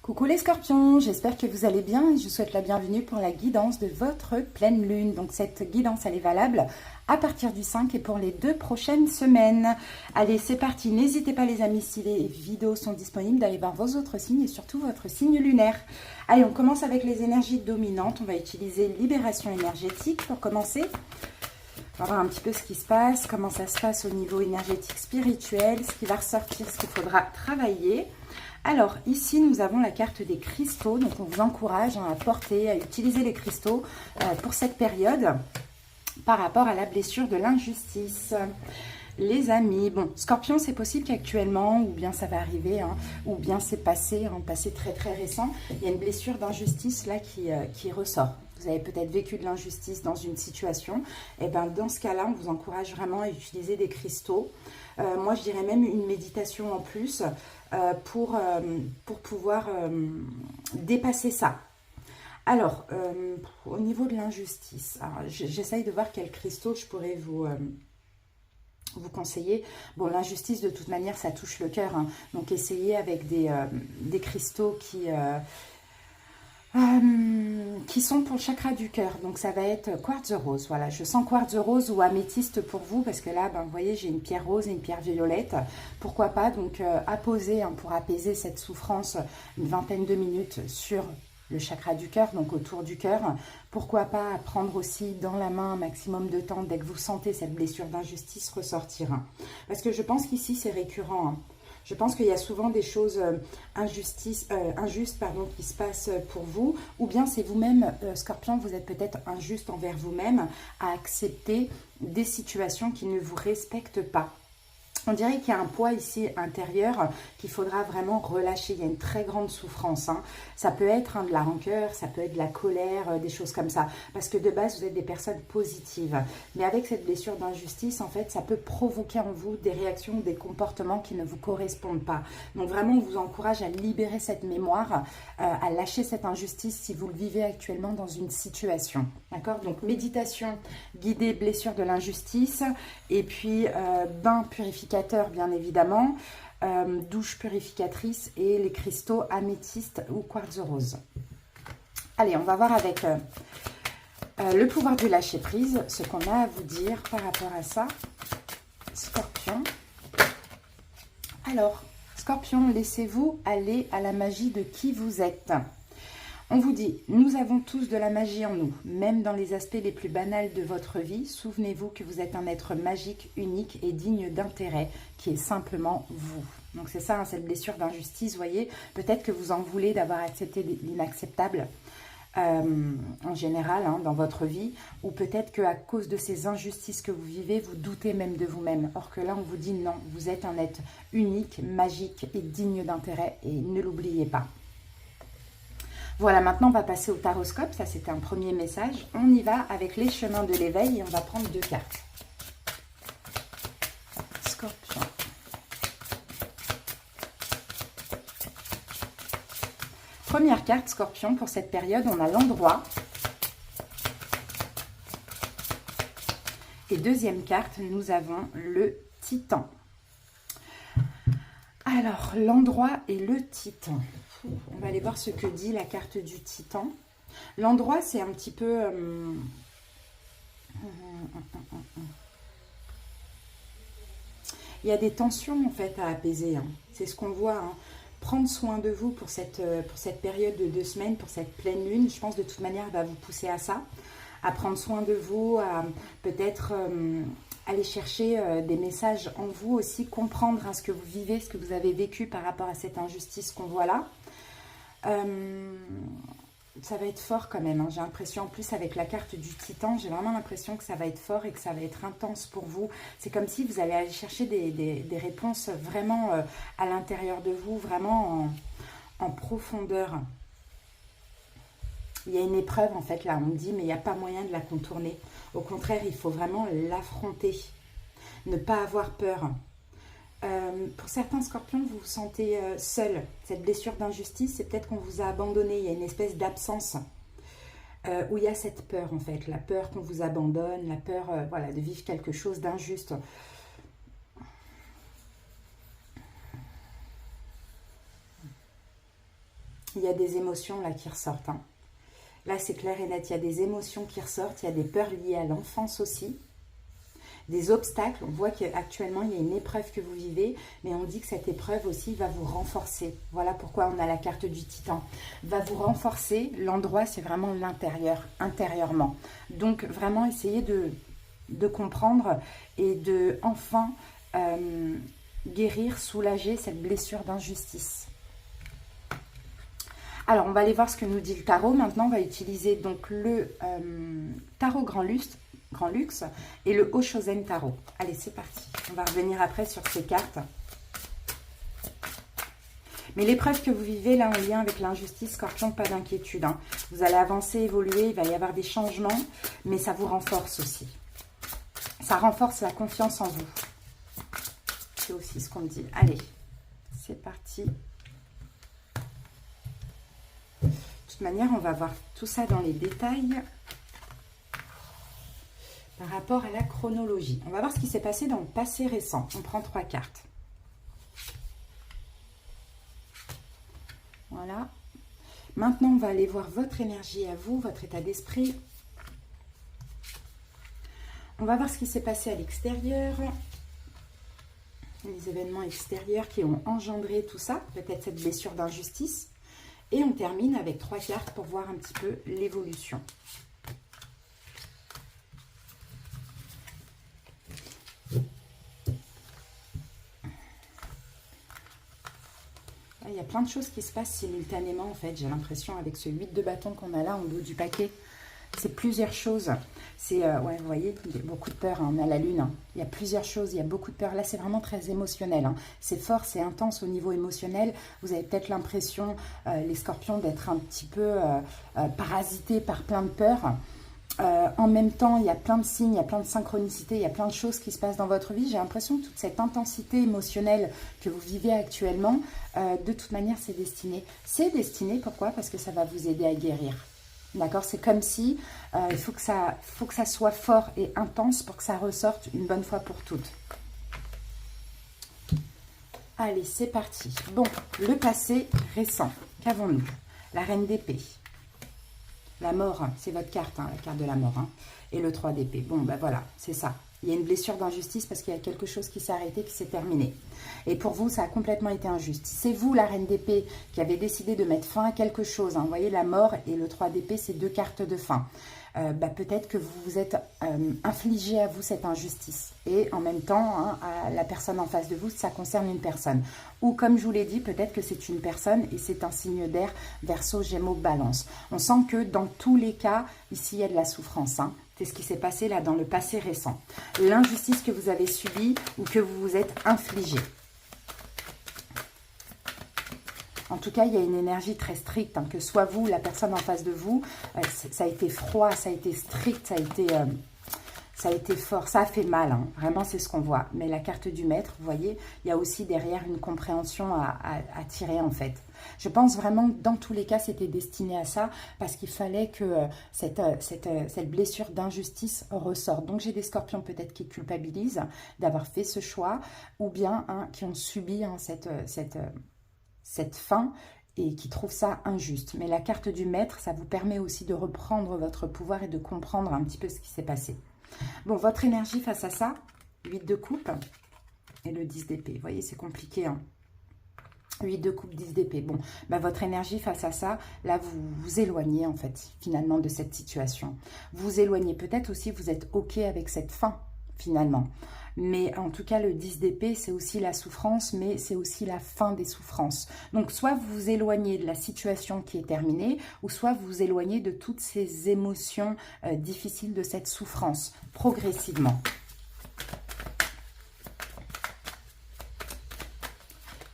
Coucou les scorpions, j'espère que vous allez bien et je vous souhaite la bienvenue pour la guidance de votre pleine lune. Donc cette guidance elle est valable à partir du 5 et pour les 2 prochaines semaines. Allez c'est parti, n'hésitez pas les amis si les vidéos sont disponibles d'aller voir vos autres signes et surtout votre signe lunaire. Allez on commence avec les énergies dominantes, on va utiliser libération énergétique pour commencer. On va voir un petit peu ce qui se passe, comment ça se passe au niveau énergétique spirituel, ce qui va ressortir, ce qu'il faudra travailler. Alors ici nous avons la carte des cristaux, donc on vous encourage à porter, à utiliser les cristaux pour cette période par rapport à la blessure de l'injustice. Les amis, bon, Scorpion, c'est possible qu'actuellement, ou bien ça va arriver, hein, ou bien c'est passé, un passé très très récent, il y a une blessure d'injustice là qui ressort. Vous avez peut-être vécu de l'injustice dans une situation, et bien dans ce cas-là, on vous encourage vraiment à utiliser des cristaux. Moi, je dirais même une méditation en plus pour pouvoir dépasser ça. Alors, au niveau de l'injustice, j'essaye de voir quels cristaux je pourrais vous conseiller. Bon, l'injustice, de toute manière, ça touche le cœur. Hein. Donc, essayez avec des cristaux qui sont pour le chakra du cœur. Donc, ça va être quartz rose. Voilà, je sens quartz rose ou améthyste pour vous parce que là, ben, vous voyez, j'ai une pierre rose et une pierre violette. Pourquoi pas, donc, apposer pour apaiser cette souffrance une vingtaine de minutes sur le chakra du cœur, donc autour du cœur. Pourquoi pas prendre aussi dans la main un maximum de temps dès que vous sentez cette blessure d'injustice ressortir. Parce que je pense qu'ici, c'est récurrent. Je pense qu'il y a souvent des choses injustes qui se passent pour vous. Ou bien c'est vous-même, Scorpion, vous êtes peut-être injuste envers vous-même à accepter des situations qui ne vous respectent pas. On dirait qu'il y a un poids ici intérieur qu'il faudra vraiment relâcher. Il y a une très grande souffrance. Hein. Ça peut être de la rancœur, ça peut être de la colère, des choses comme ça. Parce que de base, vous êtes des personnes positives. Mais avec cette blessure d'injustice, en fait, ça peut provoquer en vous des réactions, des comportements qui ne vous correspondent pas. Donc vraiment, on vous encourage à libérer cette mémoire, à lâcher cette injustice si vous le vivez actuellement dans une situation. D'accord? Donc méditation guidée, blessure de l'injustice. Et puis bain purificateur. Bien évidemment, douche purificatrice et les cristaux améthyste ou quartz rose. Allez, on va voir avec le pouvoir du lâcher prise, ce qu'on a à vous dire par rapport à ça. Scorpion. Alors, Scorpion, laissez-vous aller à la magie de qui vous êtes. On vous dit, nous avons tous de la magie en nous, même dans les aspects les plus banals de votre vie. Souvenez-vous que vous êtes un être magique, unique et digne d'intérêt, qui est simplement vous. Donc c'est ça, hein, cette blessure d'injustice, vous voyez. Peut-être que vous en voulez d'avoir accepté l'inacceptable en général hein, dans votre vie. Ou peut-être qu'à cause de ces injustices que vous vivez, vous doutez même de vous-même. Or que là, on vous dit non, vous êtes un être unique, magique et digne d'intérêt et ne l'oubliez pas. Voilà, maintenant on va passer au taroscope, ça c'était un premier message. On y va avec les chemins de l'éveil et on va prendre 2 cartes. Scorpion. Première carte, Scorpion, pour cette période, on a l'endroit. Et deuxième carte, nous avons le Titan. Alors, l'endroit et le Titan. On va aller voir ce que dit la carte du Titan. L'endroit, c'est un petit peu... Il y a des tensions, en fait, à apaiser. Hein. C'est ce qu'on voit. Hein. Prendre soin de vous pour cette période de 2 semaines, pour cette pleine lune. Je pense, de toute manière, elle va vous pousser à ça. À prendre soin de vous, à peut-être... aller chercher des messages en vous aussi, comprendre hein, ce que vous vivez, ce que vous avez vécu par rapport à cette injustice qu'on voit là. Ça va être fort quand même. Hein. J'ai l'impression, en plus avec la carte du Titan, j'ai vraiment l'impression que ça va être fort et que ça va être intense pour vous. C'est comme si vous allez aller chercher des réponses vraiment à l'intérieur de vous, vraiment en profondeur. Il y a une épreuve en fait là, on me dit, mais il n'y a pas moyen de la contourner. Au contraire, il faut vraiment l'affronter, ne pas avoir peur. Pour certains scorpions, vous vous sentez seul. Cette blessure d'injustice, c'est peut-être qu'on vous a abandonné. Il y a une espèce d'absence où il y a cette peur en fait. La peur qu'on vous abandonne, la peur voilà, de vivre quelque chose d'injuste. Il y a des émotions là qui ressortent. Hein. Là, c'est clair et net. Il y a des émotions qui ressortent. Il y a des peurs liées à l'enfance aussi. Des obstacles. On voit qu'actuellement, il y a une épreuve que vous vivez. Mais on dit que cette épreuve aussi va vous renforcer. Voilà pourquoi on a la carte du Titan. Va vous renforcer. L'endroit, c'est vraiment l'intérieur, intérieurement. Donc, vraiment, essayez de comprendre et de enfin guérir, soulager cette blessure d'injustice. Alors, on va aller voir ce que nous dit le tarot. Maintenant, on va utiliser donc le tarot Grand Luxe et le Oshozen Tarot. Allez, c'est parti. On va revenir après sur ces cartes. Mais l'épreuve que vous vivez là en lien avec l'injustice, Scorpion, pas d'inquiétude. Hein. Vous allez avancer, évoluer, il va y avoir des changements, mais ça vous renforce aussi. Ça renforce la confiance en vous. C'est aussi ce qu'on me dit. Allez, c'est parti. De toute manière, on va voir tout ça dans les détails par rapport à la chronologie. On va voir ce qui s'est passé dans le passé récent. On prend 3 cartes. Voilà. Maintenant, on va aller voir votre énergie à vous, votre état d'esprit. On va voir ce qui s'est passé à l'extérieur. Les événements extérieurs qui ont engendré tout ça. Peut-être cette blessure d'injustice. Et on termine avec 3 cartes pour voir un petit peu l'évolution. Il y a plein de choses qui se passent simultanément en fait. J'ai l'impression avec ce 8 de bâton qu'on a là en haut du paquet. C'est plusieurs choses. C'est, ouais, vous voyez, il y a beaucoup de peur. Hein, on a la lune. Hein. Il y a plusieurs choses. Il y a beaucoup de peur. Là, c'est vraiment très émotionnel. Hein. C'est fort, c'est intense au niveau émotionnel. Vous avez peut-être l'impression, les scorpions, d'être un petit peu parasités par plein de peurs. En même temps, il y a plein de signes, il y a plein de synchronicités, il y a plein de choses qui se passent dans votre vie. J'ai l'impression que toute cette intensité émotionnelle que vous vivez actuellement, de toute manière, c'est destiné. C'est destiné, pourquoi? Parce que ça va vous aider à guérir. D'accord? C'est comme si il faut que ça soit fort et intense pour que ça ressorte une bonne fois pour toutes. Allez, c'est parti. Bon, le passé récent. Qu'avons-nous? La reine d'épée. La mort, c'est votre carte, hein, la carte de la mort. Hein. Et le 3 d'épée. Bon, ben voilà, c'est ça. Il y a une blessure d'injustice parce qu'il y a quelque chose qui s'est arrêté, qui s'est terminé. Et pour vous, ça a complètement été injuste. C'est vous, la reine d'épée, qui avez décidé de mettre fin à quelque chose. Hein. Vous voyez, la mort et le 3 d'épée, c'est 2 cartes de fin. Peut-être que vous vous êtes infligé à vous cette injustice. Et en même temps, hein, à la personne en face de vous, ça concerne une personne. Ou comme je vous l'ai dit, peut-être que c'est une personne et c'est un signe d'air, Verseau, Gémeaux, Balance. On sent que dans tous les cas, ici, il y a de la souffrance. Hein. C'est ce qui s'est passé là dans le passé récent. L'injustice que vous avez subie ou que vous vous êtes infligé. En tout cas, il y a une énergie très stricte, hein, que soit vous, la personne en face de vous, ça a été froid, ça a été strict, ça a été fort, ça a fait mal, hein. Vraiment c'est ce qu'on voit. Mais la carte du maître, vous voyez, il y a aussi derrière une compréhension à tirer en fait. Je pense vraiment que dans tous les cas, c'était destiné à ça, parce qu'il fallait que cette blessure d'injustice ressorte. Donc j'ai des scorpions peut-être qui culpabilisent d'avoir fait ce choix, ou bien hein, qui ont subi hein, cette fin et qui trouvent ça injuste. Mais la carte du maître, ça vous permet aussi de reprendre votre pouvoir et de comprendre un petit peu ce qui s'est passé. Bon, votre énergie face à ça, 8 de coupe et le 10 d'épée. Vous voyez, c'est compliqué. Hein. 8 de coupe, 10 d'épée. Bon, votre énergie face à ça, là, vous vous éloignez en fait, finalement, de cette situation. Vous vous éloignez. Peut-être aussi, vous êtes OK avec cette fin, finalement. Mais en tout cas, le 10 d'épée, c'est aussi la souffrance, mais c'est aussi la fin des souffrances. Donc, soit vous vous éloignez de la situation qui est terminée, ou soit vous vous éloignez de toutes ces émotions difficiles de cette souffrance, progressivement.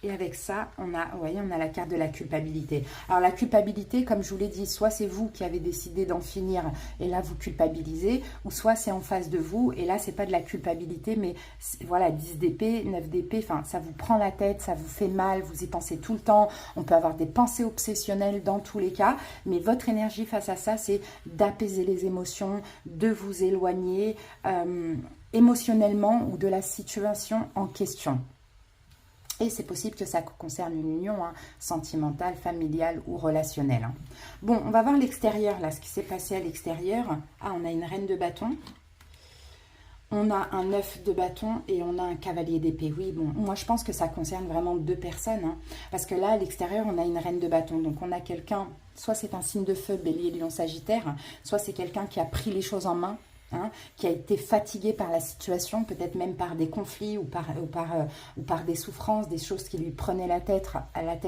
Et avec ça, on a, vous voyez, on a la carte de la culpabilité. Alors la culpabilité, comme je vous l'ai dit, soit c'est vous qui avez décidé d'en finir et là vous culpabilisez, ou soit c'est en face de vous et là c'est pas de la culpabilité, mais voilà, 10 d'épée, 9 d'épée, enfin ça vous prend la tête, ça vous fait mal, vous y pensez tout le temps, on peut avoir des pensées obsessionnelles dans tous les cas, mais votre énergie face à ça, c'est d'apaiser les émotions, de vous éloigner émotionnellement ou de la situation en question. Et c'est possible que ça concerne une union sentimentale, familiale ou relationnelle. Bon, on va voir l'extérieur, là, ce qui s'est passé à l'extérieur. Ah, on a une reine de bâton. On a un 9 de bâton et on a un cavalier d'épée. Oui, bon, moi je pense que ça concerne vraiment 2 personnes. Parce que là, à l'extérieur, on a une reine de bâton. Donc on a quelqu'un, soit c'est un signe de feu, bélier, lion, sagittaire, soit c'est quelqu'un qui a pris les choses en main, qui a été fatigué par la situation, peut-être même par des conflits ou par des souffrances, des choses qui lui prenaient la tête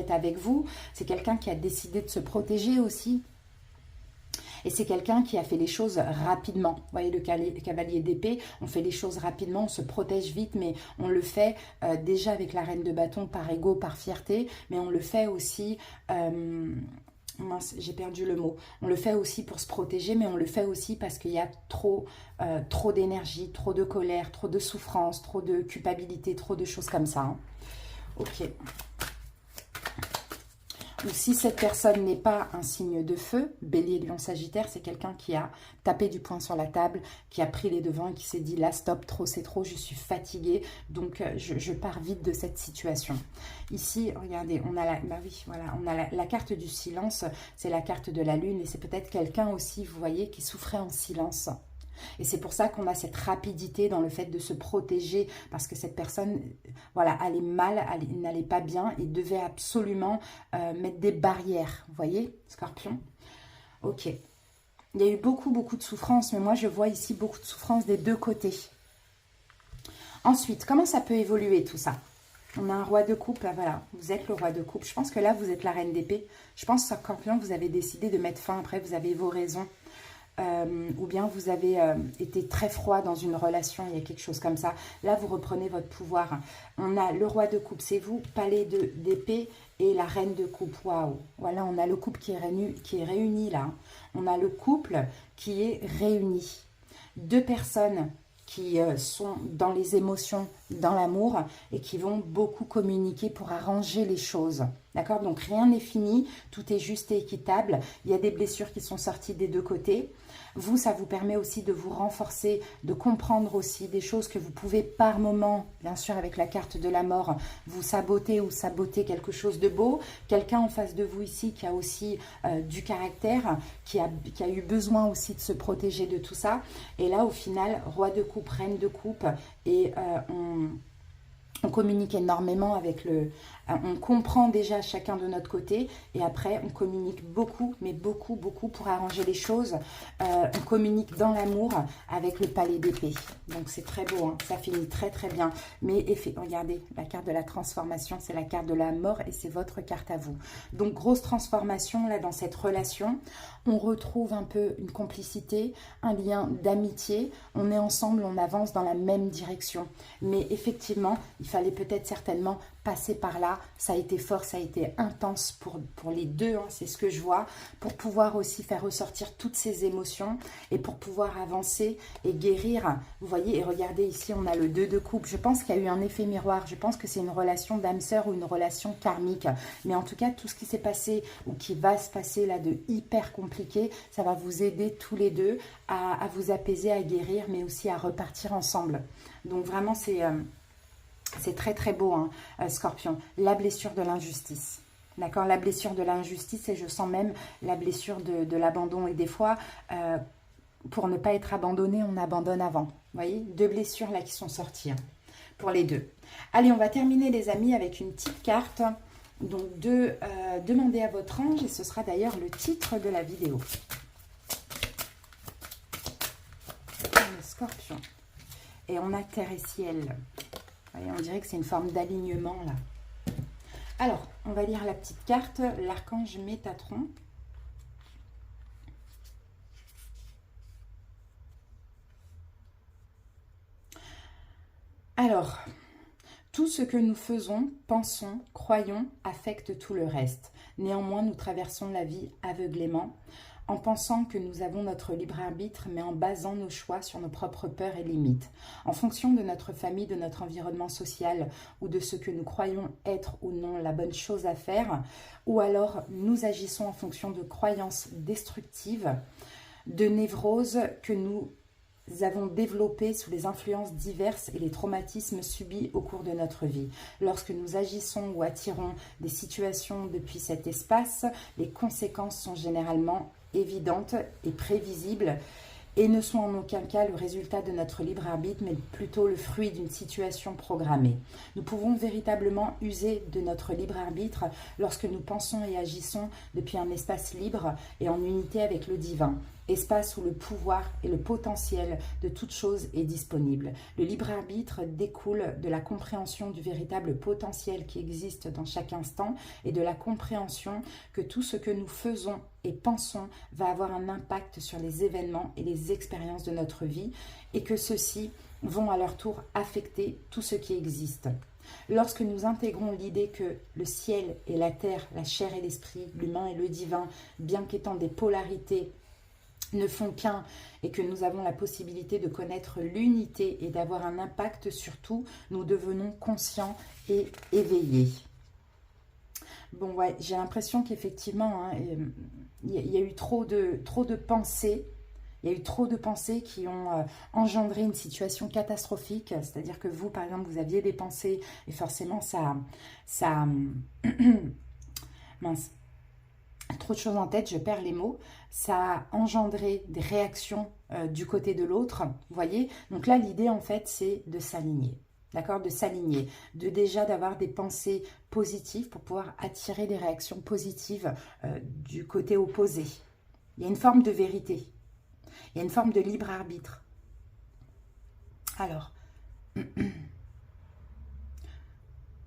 avec vous. C'est quelqu'un qui a décidé de se protéger aussi. Et c'est quelqu'un qui a fait les choses rapidement. Vous voyez, le cavalier d'épée, on fait les choses rapidement, on se protège vite, mais on le fait déjà avec la reine de bâton par ego, par fierté, mais on le fait aussi... mince, j'ai perdu le mot. On le fait aussi pour se protéger, mais on le fait aussi parce qu'il y a trop d'énergie, trop de colère, trop de souffrance, trop de culpabilité, trop de choses comme ça. Ok. Ou si cette personne n'est pas un signe de feu, bélier, lion, sagittaire, c'est quelqu'un qui a tapé du poing sur la table, qui a pris les devants et qui s'est dit là, stop, trop, c'est trop, je suis fatiguée, donc je pars vite de cette situation. Ici, regardez, on a la carte du silence, c'est la carte de la lune et c'est peut-être quelqu'un aussi, vous voyez, qui souffrait en silence. Et c'est pour ça qu'on a cette rapidité dans le fait de se protéger, parce que cette personne, voilà, allait mal, n'allait pas bien et devait absolument mettre des barrières. Vous voyez, Scorpion? Ok. Il y a eu beaucoup de souffrance, mais moi je vois ici beaucoup de souffrance des 2 côtés. Ensuite, comment ça peut évoluer tout ça? On a un roi de coupe, là, voilà, vous êtes le roi de coupe. Je pense que là, vous êtes la reine d'épée. Je pense, Scorpion, vous avez décidé de mettre fin, après vous avez vos raisons. Ou bien vous avez été très froid dans une relation, il y a quelque chose comme ça. Là, vous reprenez votre pouvoir. On a le roi de coupe, c'est vous, palais d'épée et la reine de coupe. Waouh! Voilà, on a le couple qui est réuni là. On a le couple qui est réuni. 2 personnes qui sont dans les émotions, dans l'amour et qui vont beaucoup communiquer pour arranger les choses. D'accord? Donc rien n'est fini, tout est juste et équitable. Il y a des blessures qui sont sorties des 2 côtés. Vous, ça vous permet aussi de vous renforcer, de comprendre aussi des choses que vous pouvez par moment, bien sûr avec la carte de la mort, vous saboter ou saboter quelque chose de beau. Quelqu'un en face de vous ici qui a aussi du caractère, qui a eu besoin aussi de se protéger de tout ça. Et là, au final, roi de coupe, reine de coupe, et on communique énormément avec on comprend déjà chacun de notre côté et après on communique beaucoup, mais beaucoup pour arranger les choses. On communique dans l'amour avec le palais d'épée. Donc c'est très beau, hein, ça finit très bien. Mais regardez, la carte de la transformation, c'est la carte de la mort et c'est votre carte à vous. Donc grosse transformation là dans cette relation. On retrouve un peu une complicité, un lien d'amitié. On est ensemble, on avance dans la même direction. Mais effectivement, il fallait peut-être certainement passer par là. Ça a été fort, ça a été intense pour les 2, hein, c'est ce que je vois, pour pouvoir aussi faire ressortir toutes ces émotions et pour pouvoir avancer et guérir. Vous voyez, et regardez ici, on a le 2 de coupe. Je pense qu'il y a eu un effet miroir. Je pense que c'est une relation d'âme-sœur ou une relation karmique. Mais en tout cas, tout ce qui s'est passé ou qui va se passer là de hyper compliqué, ça va vous aider tous les 2 à vous apaiser, à guérir, mais aussi à repartir ensemble. Donc vraiment, c'est très beau, hein, Scorpion. La blessure de l'injustice. D'accord, la blessure de l'injustice et je sens même la blessure de l'abandon. Et des fois, pour ne pas être abandonné, on abandonne avant. Vous voyez, 2 blessures là qui sont sorties hein, pour les 2. Allez, on va terminer les amis avec une petite carte. Donc, demandez à votre ange et ce sera d'ailleurs le titre de la vidéo. Le Scorpion. Et on a terre et ciel. Voyez, on dirait que c'est une forme d'alignement là. Alors, on va lire la petite carte, l'archange Métatron. Alors, tout ce que nous faisons, pensons, croyons, affecte tout le reste. Néanmoins, nous traversons la vie aveuglément, en pensant que nous avons notre libre arbitre, mais en basant nos choix sur nos propres peurs et limites. En fonction de notre famille, de notre environnement social, ou de ce que nous croyons être ou non la bonne chose à faire, ou alors nous agissons en fonction de croyances destructives, de névroses que nous avons développé sous les influences diverses et les traumatismes subis au cours de notre vie. Lorsque nous agissons ou attirons des situations depuis cet espace, les conséquences sont généralement évidentes et prévisibles et ne sont en aucun cas le résultat de notre libre arbitre, mais plutôt le fruit d'une situation programmée. Nous pouvons véritablement user de notre libre arbitre lorsque nous pensons et agissons depuis un espace libre et en unité avec le divin, espace où le pouvoir et le potentiel de toute chose est disponible. Le libre arbitre découle de la compréhension du véritable potentiel qui existe dans chaque instant et de la compréhension que tout ce que nous faisons et pensons va avoir un impact sur les événements et les expériences de notre vie et que ceux-ci vont à leur tour affecter tout ce qui existe. Lorsque nous intégrons l'idée que le ciel et la terre, la chair et l'esprit, l'humain et le divin, bien qu'étant des polarités, ne font qu'un et que nous avons la possibilité de connaître l'unité et d'avoir un impact sur tout, nous devenons conscients et éveillés. Bon, ouais, j'ai l'impression qu'effectivement, il y a eu trop de pensées. Il y a eu trop de pensées qui ont engendré une situation catastrophique. C'est-à-dire que vous, par exemple, vous aviez des pensées et forcément, ça mince. Trop de choses en tête, je perds les mots. Ça a engendré des réactions du côté de l'autre. Vous voyez? Donc là, l'idée, en fait, c'est de s'aligner. D'accord? De s'aligner, d'avoir des pensées positives pour pouvoir attirer des réactions positives du côté opposé. Il y a une forme de vérité. Il y a une forme de libre arbitre. Alors,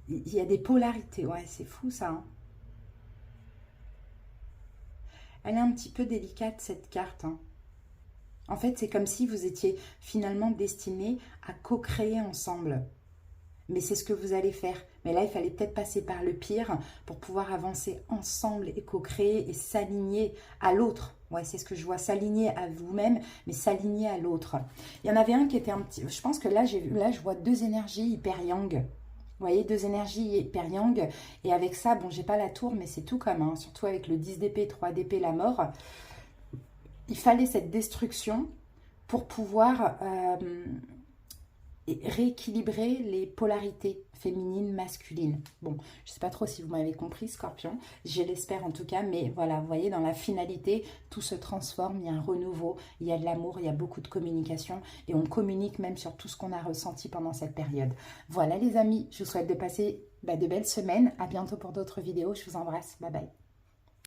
il y a des polarités. Ouais, c'est fou ça. Hein. Elle est un petit peu délicate cette carte. Hein. En fait, c'est comme si vous étiez finalement destinés à co-créer ensemble. Mais c'est ce que vous allez faire. Mais là, il fallait peut-être passer par le pire pour pouvoir avancer ensemble et co-créer et s'aligner à l'autre. Ouais, c'est ce que je vois, s'aligner à vous-même, mais s'aligner à l'autre. Il y en avait un qui était un petit... Je pense que là, je vois deux énergies hyper yang. Vous voyez, deux énergies hyper yang. Et avec ça, bon, j'ai pas la tour, mais c'est tout comme, hein, surtout avec le 10 d'épée, 3 d'épée, la mort. Il fallait cette destruction pour pouvoir... et rééquilibrer les polarités féminines, masculines. Bon, je ne sais pas trop si vous m'avez compris, Scorpion. Je l'espère en tout cas, mais voilà, vous voyez, dans la finalité, tout se transforme, il y a un renouveau, il y a de l'amour, il y a beaucoup de communication et on communique même sur tout ce qu'on a ressenti pendant cette période. Voilà les amis, je vous souhaite de passer de belles semaines. À bientôt pour d'autres vidéos. Je vous embrasse. Bye bye.